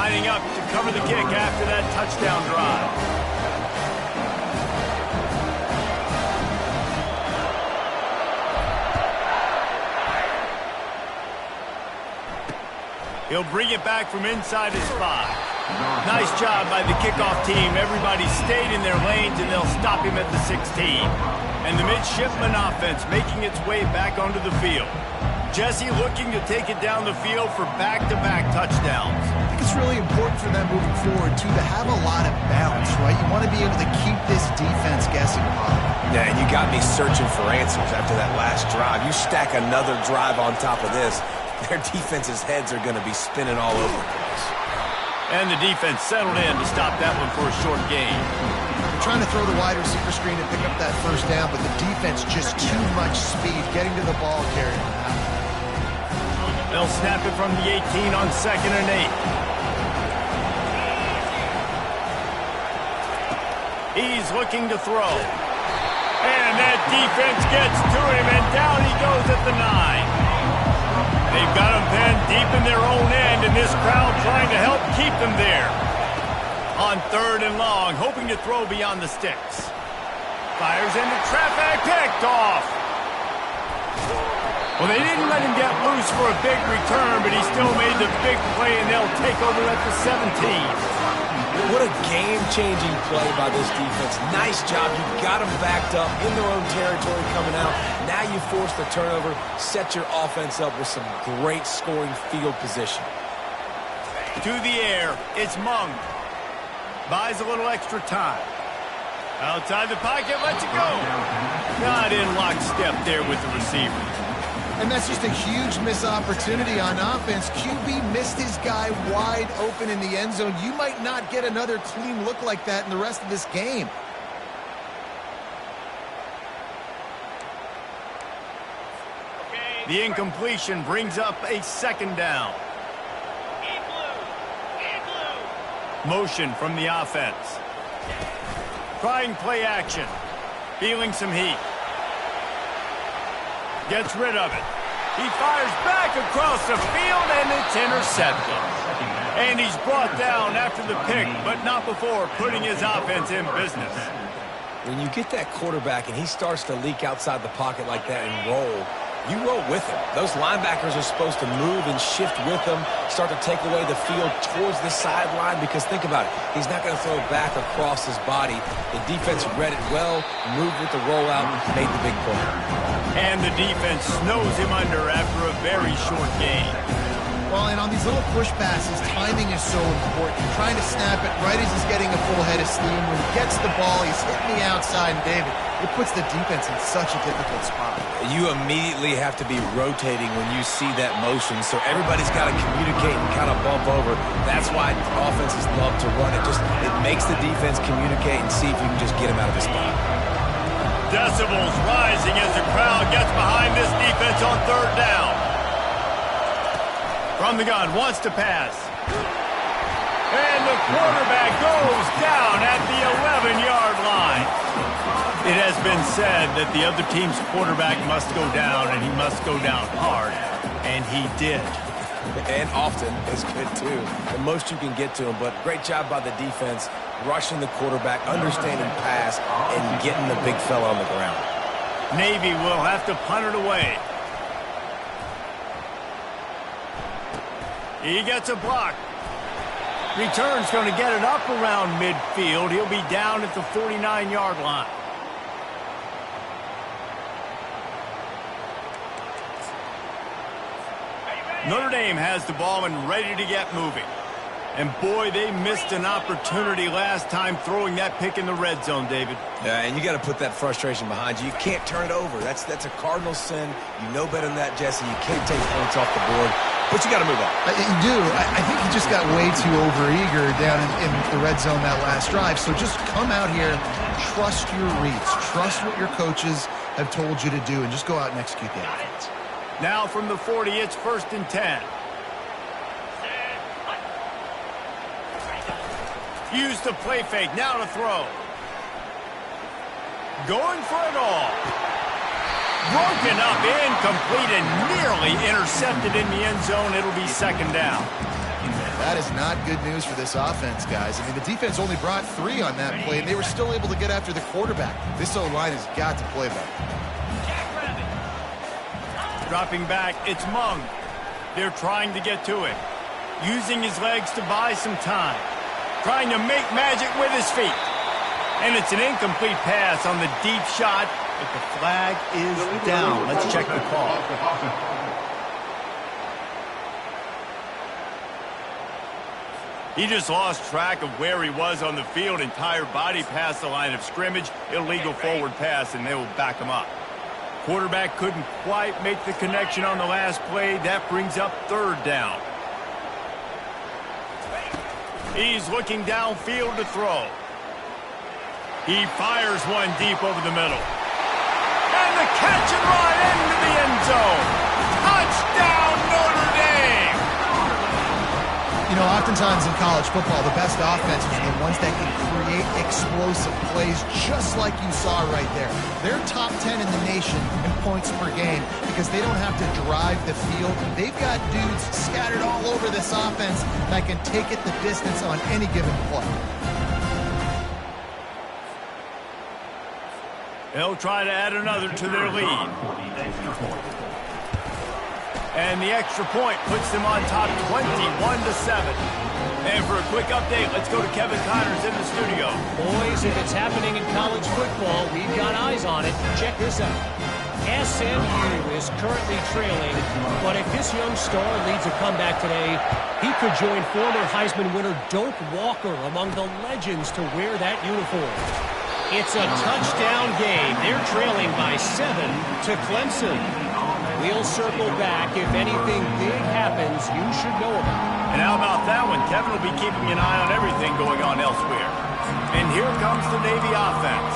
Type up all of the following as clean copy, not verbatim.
lining up to cover the kick after that touchdown drive. He'll bring it back from inside his 5. Nice job by the kickoff team. Everybody stayed in their lanes, and they'll stop him at the 16. And the midshipman offense making its way back onto the field. Jesse looking to take it down the field for back-to-back touchdowns. I think it's really important for them moving forward, too, to have a lot of balance, right? You want to be able to keep this defense guessing, Bob. Yeah, and you got me searching for answers after that last drive. You stack another drive on top of this, their defense's heads are going to be spinning all over the place. And the defense settled in to stop that one for a short gain. They're trying to throw the wide receiver screen and pick up that first down, but the defense just too much speed getting to the ball carrier. They'll snap it from the 18 on 2nd and 8. He's looking to throw. And that defense gets to him, and down he goes at the 9. They've got him pinned deep in their own end, and this crowd trying to help keep them there. On 3rd and long, hoping to throw beyond the sticks. Fires into traffic, picked off. Well, they didn't let him get loose for a big return, but he still made the big play, and they'll take over at the 17. What a game-changing play by this defense. Nice job. You got them backed up in their own territory coming out. Now you force the turnover, set your offense up with some great scoring field position. To the air, it's Mung. Buys a little extra time. Outside the pocket, lets it go. Not in lockstep there with the receiver. And that's just a huge missed opportunity on offense. QB missed his guy wide open in the end zone. You might not get another clean look like that in the rest of this game. The incompletion brings up a 2nd down. Motion from the offense. Trying play action. Feeling some heat. Gets rid of it. He fires back across the field, and it's intercepted. And he's brought down after the pick, but not before putting his offense in business. When you get that quarterback and he starts to leak outside the pocket like that and roll, you roll with him. Those linebackers are supposed to move and shift with him, start to take away the field towards the sideline, because think about it. He's not going to throw it back across his body. The defense read it well, moved with the rollout, made the big play. And the defense snows him under after a very short gain. Well, and on these little push passes, timing is so important. You're trying to snap it right as he's getting a full head of steam. When he gets the ball, he's hitting the outside, and David, it puts the defense in such a difficult spot. You immediately have to be rotating when you see that motion, so everybody's got to communicate and kind of bump over. That's why offenses love to run it. It makes the defense communicate and see if you can just get him out of his spot. Decibels rising as the crowd gets behind this defense on 3rd down. From the gun, wants to pass. And the quarterback goes down at the 11-yard line. It has been said that the other team's quarterback must go down, and he must go down hard. And he did. And often is good, too. The most you can get to him, but great job by the defense, rushing the quarterback, understanding pass, and getting the big fella on the ground. Navy will have to punt it away. He gets a block. Return's going to get it up around midfield. He'll be down at the 49-yard line. Notre Dame has the ball and ready to get moving. And boy, they missed an opportunity last time throwing that pick in the red zone, David. Yeah, and you got to put that frustration behind you. You can't turn it over. That's a cardinal sin. You know better than that, Jesse. You can't take points off the board, but you got to move on. You do. I think he just got way too overeager down in the red zone that last drive. So just come out here, trust your reads, trust what your coaches have told you to do, and just go out and execute the offense. Now from the 40, it's 1st and 10. Use the play fake, now to throw. Going for it all. Broken up, incomplete, and nearly intercepted in the end zone. It'll be 2nd down. That is not good news for this offense, guys. I mean, the defense only brought 3 on that play, and they were still able to get after the quarterback. This O-line has got to play better. Dropping back, it's Mung. They're trying to get to it. Using his legs to buy some time. Trying to make magic with his feet. And it's an incomplete pass on the deep shot, but the flag is down. Let's check the call. He just lost track of where he was on the field. Entire body past the line of scrimmage. Illegal forward pass, and they will back him up. Quarterback couldn't quite make the connection on the last play. That brings up 3rd down. He's looking downfield to throw. He fires one deep over the middle. And the catch and run into the end zone. Touchdown, Notre Dame! You know, oftentimes in college football, the best offenses are the ones that can create explosive plays just like you saw right there. They're top 10 in the nation in points per game because they don't have to drive the field. They've got dudes scattered all over this offense that can take it the distance on any given play. They'll try to add another to their lead. And the extra point puts them on top 21-7. And for a quick update, let's go to Kevin Connors in the studio. Boys, if it's happening in college football, we've got eyes on it. Check this out. SMU is currently trailing, but if this young star leads a comeback today, he could join former Heisman winner Doak Walker among the legends to wear that uniform. It's a touchdown game. They're trailing by 7 to Clemson. We'll circle back. If anything big happens, you should know about it. And how about that one? Kevin will be keeping an eye on everything going on elsewhere. And here comes the Navy offense.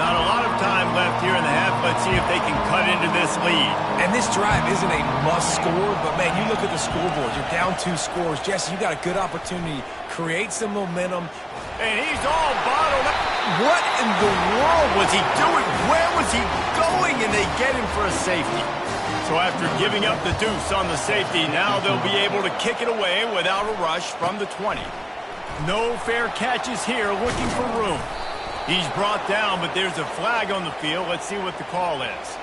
Not a lot of time left here in the half. Let's see if they can cut into this lead. And this drive isn't a must score, but, man, you look at the scoreboard. You're down 2 scores. Jesse, you got a good opportunity. Create some momentum. And he's all bottled up. What in the world was he doing? Where was he going? And they get him for a safety. So after giving up the deuce on the safety, now they'll be able to kick it away without a rush from the 20. No fair catches here, looking for room. He's brought down, but there's a flag on the field. Let's see what the call is.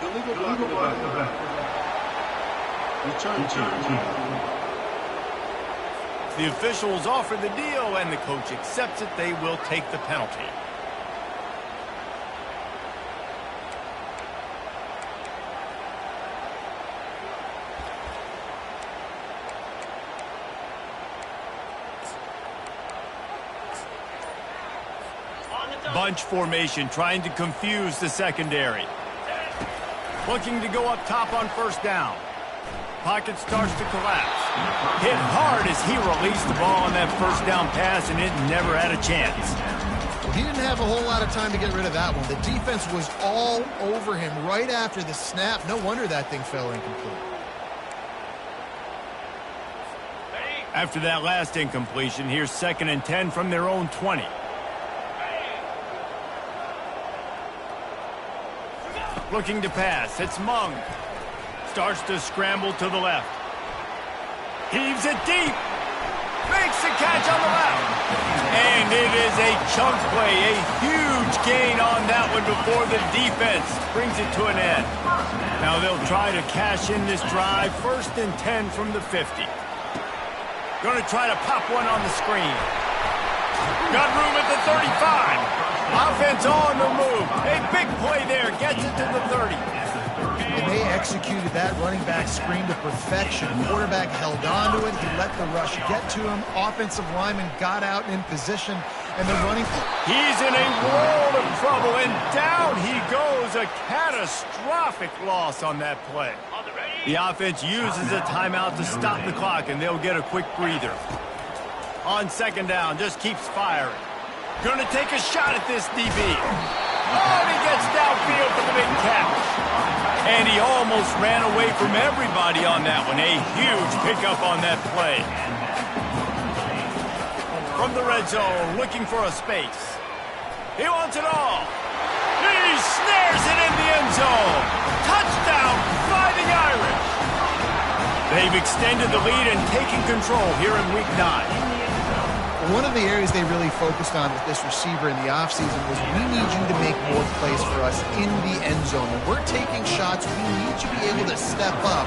The officials offer the deal, and the coach accepts it. They will take the penalty. Bunch formation, trying to confuse the secondary. Looking to go up top on 1st down. Pocket starts to collapse. Hit hard as he released the ball on that 1st down pass, and it never had a chance. Well, he didn't have a whole lot of time to get rid of that one. The defense was all over him right after the snap. No wonder that thing fell incomplete. After that last incompletion, here's 2nd and 10 from their own 20. Looking to pass. It's Mung. Starts to scramble to the left. Heaves it deep. Makes the catch on the left. And it is a chunk play. A huge gain on that one before the defense brings it to an end. Now they'll try to cash in this drive. 1st and 10 from the 50. Going to try to pop one on the screen. Got room at the 35. Offense on the move. A big play there. Gets it to the 30. And they executed that running back screen to perfection. Quarterback held on to it. He let the rush get to him. Offensive lineman got out in position. And the running... He's in a world of trouble. And down he goes. A catastrophic loss on that play. The offense uses a timeout to stop the clock, and they'll get a quick breather. On 2nd down, just keeps firing. Going to take a shot at this DB. Oh, and he gets downfield for the big catch. And he almost ran away from everybody on that one. A huge pickup on that play. From the red zone, looking for a space. He wants it all. He snares it in the end zone. Touchdown, Fighting Irish. They They've extended the lead and taken control here in Week 9. One of the areas they really focused on with this receiver in the offseason was we need you to make more plays for us in the end zone. When we're taking shots, we need you to be able to step up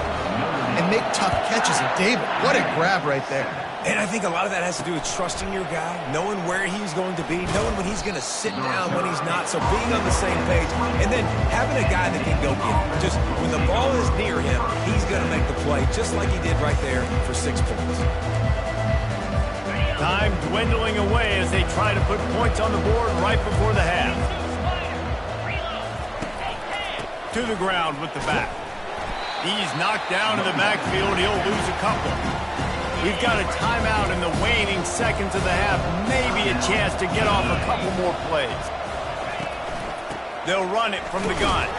and make tough catches. And David, what a grab right there. And I think a lot of that has to do with trusting your guy, knowing where he's going to be, knowing when he's going to sit down, when he's not. So being on the same page, and then having a guy that can go get it. Just when the ball is near him, he's going to make the play, just like he did right there for 6 points. Time dwindling away as they try to put points on the board right before the half. To the ground with the back. He's knocked down in the backfield. He'll lose a couple. We've got a timeout in the waning seconds of the half. Maybe a chance to get off a couple more plays. They'll run it from the gun.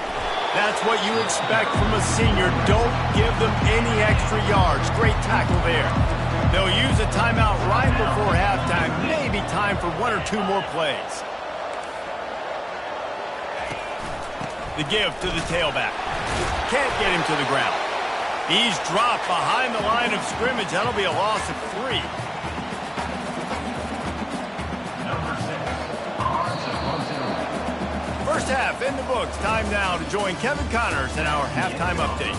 That's what you expect from a senior. Don't give them any extra yards. Great tackle there. They'll use a timeout right before halftime. Maybe time for 1 or 2 more plays. The give to the tailback. Can't get him to the ground. He's dropped behind the line of scrimmage. That'll be a loss of 3. First half in the books. Time now to join Kevin Connors in our halftime update.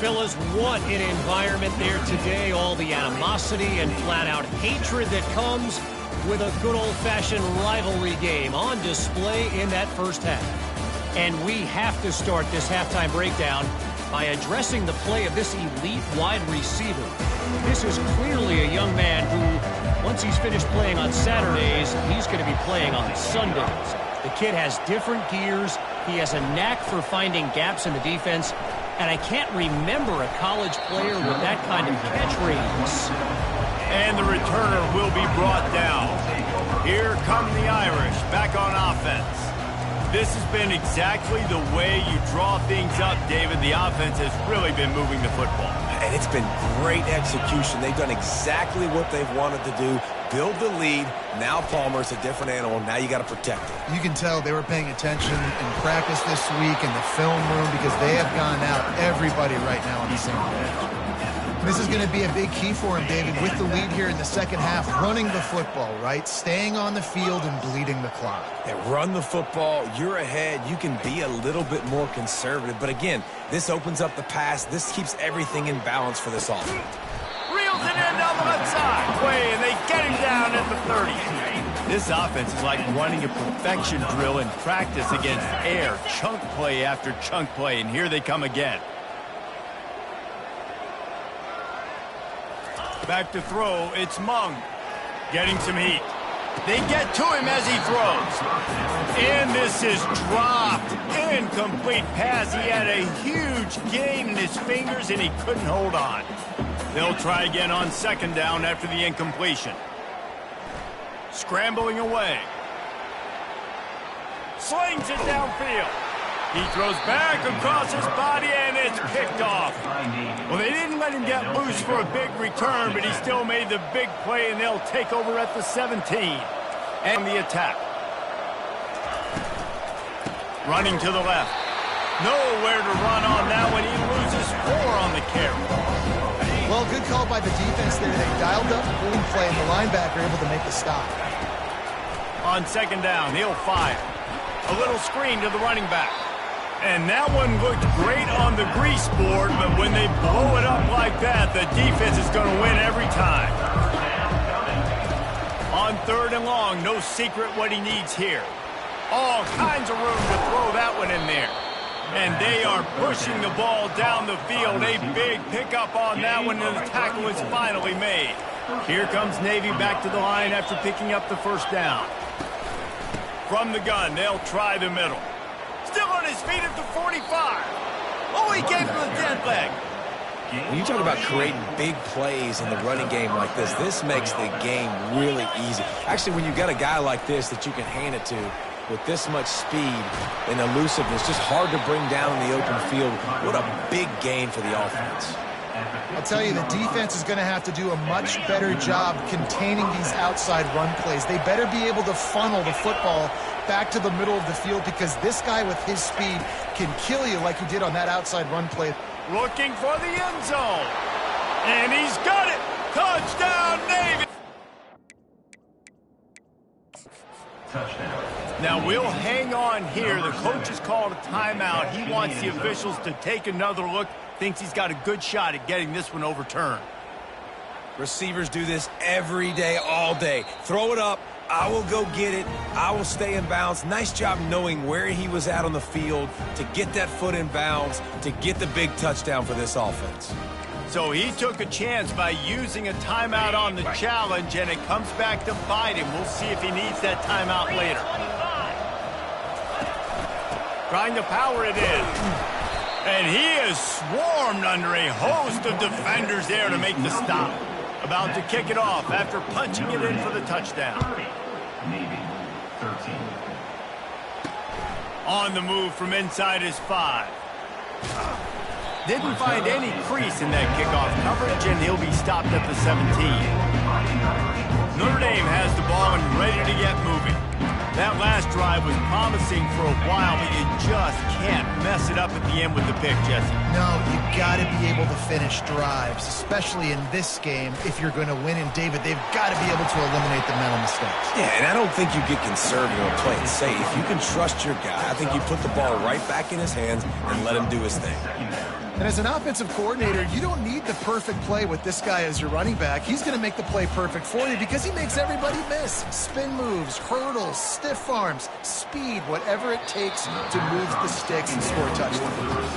Fellas, what an environment there today. All the animosity and flat-out hatred that comes with a good old-fashioned rivalry game on display in that first half. And we have to start this halftime breakdown by addressing the play of this elite wide receiver. This is clearly a young man who, once he's finished playing on Saturdays, he's going to be playing on Sundays. The kid has different gears. He has a knack for finding gaps in the defense. And I can't remember a college player with that kind of catch radius. And the returner will be brought down. Here come the Irish back on offense. This has been exactly the way you draw things up, David. The offense has really been moving the football. And it's been great execution. They've done exactly what they've wanted to do. Build the lead. Now Palmer's a different animal. Now you got to protect it. You can tell they were paying attention in practice this week in the film room because they have gone out, everybody right now on the same page. This is going to be a big key for him, David, with the lead here in the second half, running the football, right? Staying on the field and bleeding the clock. Yeah, run the football. You're ahead. You can be a little bit more conservative. But again, this opens up the pass. This keeps everything in balance for this offense. Reels it in down the left side. Way, and they get him down at the 30. This offense is like running a perfection drill in practice against air. Chunk play after chunk play, and here they come again. Back to throw, it's Mung. Getting some heat. They get to him as he throws. And this is dropped. Incomplete pass. He had a huge gain in his fingers, and he couldn't hold on. They'll try again on second down after the incompletion. Scrambling away. Slings it downfield. He throws back across his body, and it's picked off. Well, they didn't let him get loose for a big return, but he still made the big play, and they'll take over at the 17. And the attack. Running to the left. Nowhere to run on that one. He loses 4 on the carry. Well, good call by the defense there. They dialed up the boom play, and the linebacker able to make the stop. On second down, he'll fire. A little screen to the running back. And that one looked great on the grease board, but when they blow it up like that, the defense is going to win every time. On third and long, no secret what he needs here. All kinds of room to throw that one in there. And they are pushing the ball down the field. A big pickup on that one, and the tackle is finally made. Here comes Navy back to the line after picking up the first down. From the gun, they'll try the middle. Still on his feet at the 45. Oh, he gave him the dead leg. When you talk about creating big plays in the running game like this, this makes the game really easy. Actually, when you've got a guy like this that you can hand it to with this much speed and elusiveness, just hard to bring down in the open field, what a big gain for the offense. I'll tell you, the defense is going to have to do a much better job containing these outside run plays. They better be able to funnel the football back to the middle of the field because this guy with his speed can kill you like he did on that outside run play. Looking for the end zone. And he's got it! Touchdown, Navy! Touchdown. Now, we'll hang on here. The coach has called a timeout. He wants the officials to take another look. Thinks he's got a good shot at getting this one overturned. Receivers do this every day, all day. Throw it up. I will go get it. I will stay in bounds. Nice job knowing where he was at on the field to get that foot in bounds, to get the big touchdown for this offense. So he took a chance by using a timeout on the challenge, and it comes back to bite him. We'll see if he needs that timeout later. Trying to power it in. And he is swarmed under a host of defenders there to make the stop. About to kick it off after punching it in for the touchdown. Navy, 13. On the move from inside his 5. Didn't find any crease in that kickoff coverage, and he'll be stopped at the 17. Notre Dame has the ball and ready to get moving. That last drive was promising for a while, but you just can't mess it up at the end with the pick, Jesse. No, you got to be able to finish drives, especially in this game. If you're going to win, and David, they've got to be able to eliminate the mental mistakes. Yeah, and I don't think you get conservative or play it safe. You can trust your guy. I think you put the ball right back in his hands and let him do his thing. And as an offensive coordinator, you don't need the perfect play with this guy as your running back. He's going to make the play perfect for you because he makes everybody miss. Spin moves, hurdles, stiff arms, speed, whatever it takes to move the sticks and score touchdowns.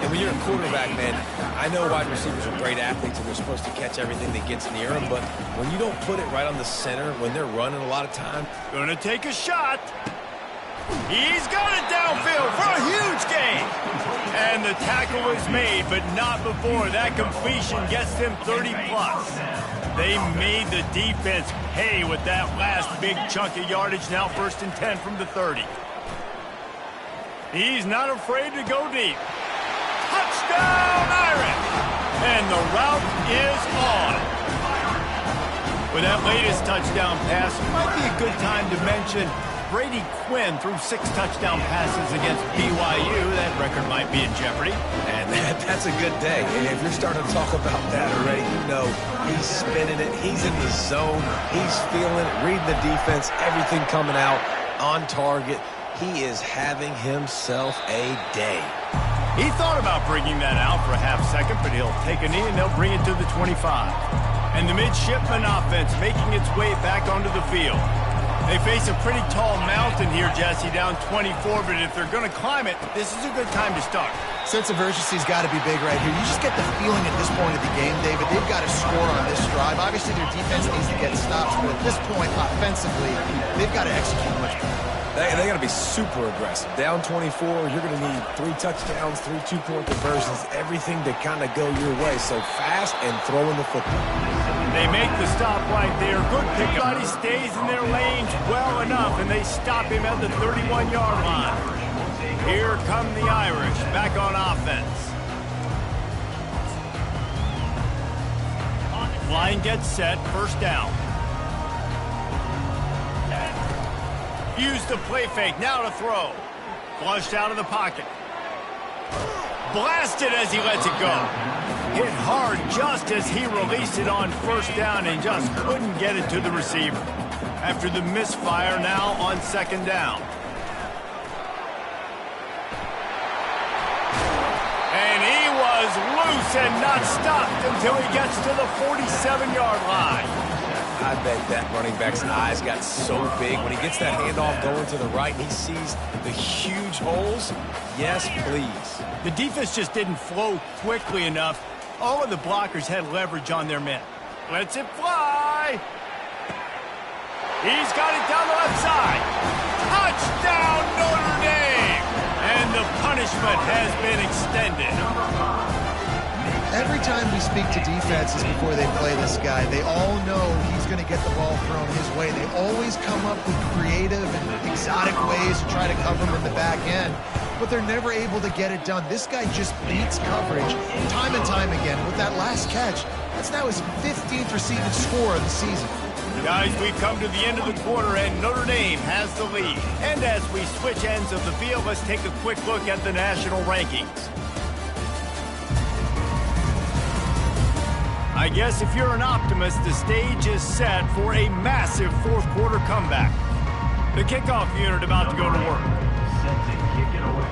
And when you're a quarterback, man, I know wide receivers are great athletes and they're supposed to catch everything that gets near them, but when you don't put it right on the center, when they're running a lot of time. Gonna take a shot. He's got it downfield for a huge gain. And the tackle is made, but not before that completion gets them 30-plus. They made the defense pay with that last big chunk of yardage. Now 1st and 10 from the 30. He's not afraid to go deep. Touchdown, Irish! And the route is on. With that latest touchdown pass, might be a good time to mention Brady Quinn threw 6 touchdown passes against BYU. That record might be in jeopardy. And that's a good day. And if you're starting to talk about that already, you know he's spinning it. He's in the zone. He's feeling it, reading the defense, everything coming out on target. He is having himself a day. He thought about bringing that out for a half second, but he'll take a knee and they'll bring it to the 25. And the midshipman offense making its way back onto the field. They face a pretty tall mountain here, Jesse, down 24, but if they're going to climb it, this is a good time to start. Sense of urgency's got to be big right here. You just get the feeling at this point of the game, David, they've got to score on this drive. Obviously, their defense needs to get stops, but at this point, offensively, they've got to execute much better. They got to be super aggressive. Down 24, you're going to need 3 touchdowns, 3 two-point conversions, everything to kind of go your way. So fast and throwing the football. They make the stop right there. Good pick. Everybody stays in their lanes well enough, and they stop him at the 31-yard line. Here come the Irish back on offense. Line gets set. 1st down. Use the play fake. Now to throw. Flushed out of the pocket. Blasted as he lets it go. Hit hard just as he released it on 1st down and just couldn't get it to the receiver. After the misfire, now on 2nd down. And he was loose and not stopped until he gets to the 47-yard line. I bet that running back's eyes got so big. When he gets that handoff going to the right and he sees the huge holes, yes, please. The defense just didn't flow quickly enough. All of the blockers had leverage on their men. Lets it fly. He's got it down the left side. Touchdown, Notre Dame! And the punishment has been extended. Every time we speak to defenses before they play this guy, they all know he's going to get the ball thrown his way. They always come up with creative and exotic ways to try to cover him in the back end, but they're never able to get it done. This guy just beats coverage time and time again with that last catch. That's now his 15th receiving score of the season. Guys, we've come to the end of the quarter, and Notre Dame has the lead. And as we switch ends of the field, let's take a quick look at the national rankings. I guess if you're an optimist, the stage is set for a massive fourth quarter comeback. The kickoff unit about to go to work. Set to kick it away.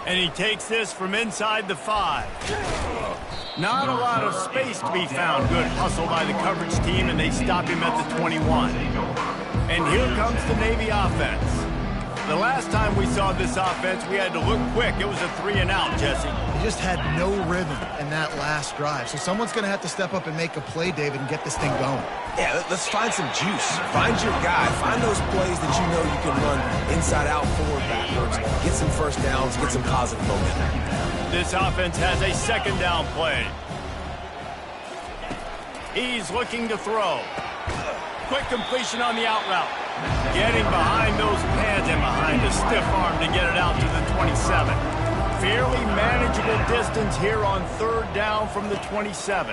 And he takes this from inside the 5. Not a lot of space to be found. Good hustle by the coverage team, and they stop him at the 21. And here comes the Navy offense. The last time we saw this offense, we had to look quick. It was a 3-and-out, Jesse. He just had no rhythm in that last drive. So someone's going to have to step up and make a play, David, and get this thing going. Yeah, let's find some juice. Find your guy. Find those plays that you know you can run inside out, forward, backwards. Get some first downs. Get some positive momentum. This offense has a second down play. He's looking to throw. Quick completion on the out route. Getting behind those pads and behind a stiff arm to get it out to the 27. Fairly manageable distance here on third down from the 27.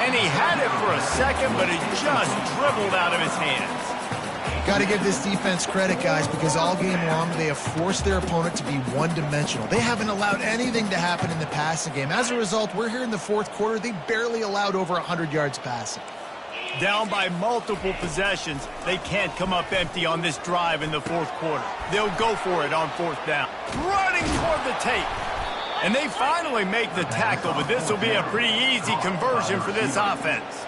And he had it for a second, but it just dribbled out of his hands. Got to give this defense credit, guys, because all game long they have forced their opponent to be one-dimensional. They haven't allowed anything to happen in the passing game. As a result, we're here in the fourth quarter. They barely allowed over 100 yards passing. Down by multiple possessions, they can't come up empty on this drive in the fourth quarter. They'll go for it on fourth down. Running toward the tape. And they finally make the tackle, but this will be a pretty easy conversion for this offense.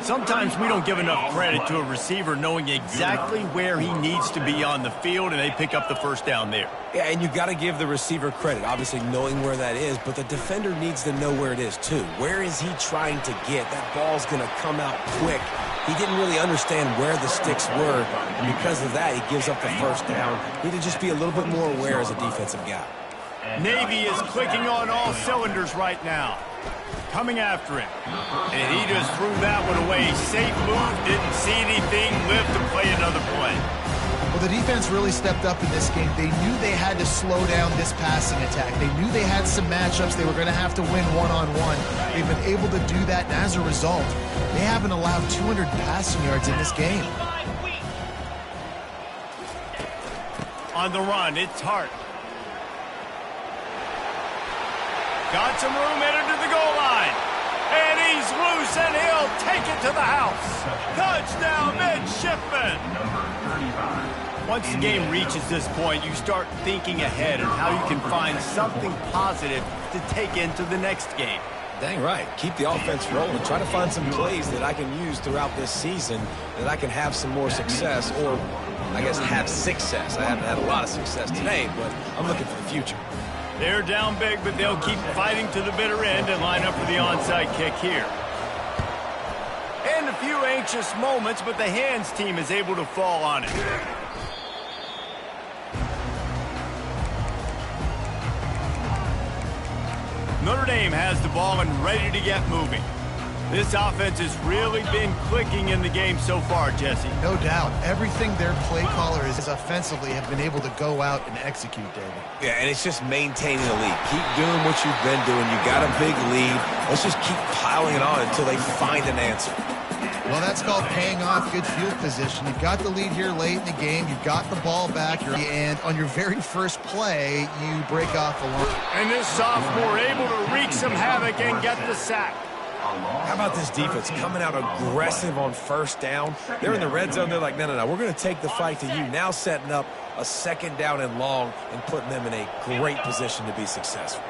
Sometimes we don't give enough credit to a receiver knowing exactly where he needs to be on the field, and they pick up the first down there. Yeah, and you got to give the receiver credit, obviously knowing where that is, but the defender needs to know where it is too. Where is he trying to get? That ball's going to come out quick. He didn't really understand where the sticks were, and because of that, he gives up the first down. Need to just be a little bit more aware as a defensive guy. Navy is clicking on all cylinders right now. Coming after him. And he just threw that one away. Safe move, didn't see anything, lived to play another play. Well, the defense really stepped up in this game. They knew they had to slow down this passing attack. They knew they had some matchups they were going to have to win one-on-one. They've been able to do that, and as a result, they haven't allowed 200 passing yards in this game. On the run, it's Hart. Got some room headed to the goal line. And he's loose, and he'll take it to the house. Touchdown, midshipman. Number 35. Once the game reaches this point, you start thinking ahead and how you can find something positive to take into the next game. Dang right. Keep the offense rolling. Try to find some plays that I can use throughout this season that I can have some more success, or I guess have success. I haven't had a lot of success today, but I'm looking for the future. They're down big, but they'll keep fighting to the bitter end and line up for the onside kick here. And a few anxious moments, but the hands team is able to fall on it. Notre Dame has the ball and ready to get moving. This offense has really been clicking in the game so far, Jesse. No doubt. Everything their play caller is offensively have been able to go out and execute, David. Yeah, and it's just maintaining the lead. Keep doing what you've been doing. You got a big lead. Let's just keep piling it on until they find an answer. Well, that's called paying off good field position. You've got the lead here late in the game. You've got the ball back. And on your very first play, you break off a long. And this sophomore able to wreak some havoc and get the sack. How about this defense coming out aggressive on first down? They're in the red zone. They're like, no, we're going to take the fight to you. Now setting up a second down and long and putting them in a great position to be successful.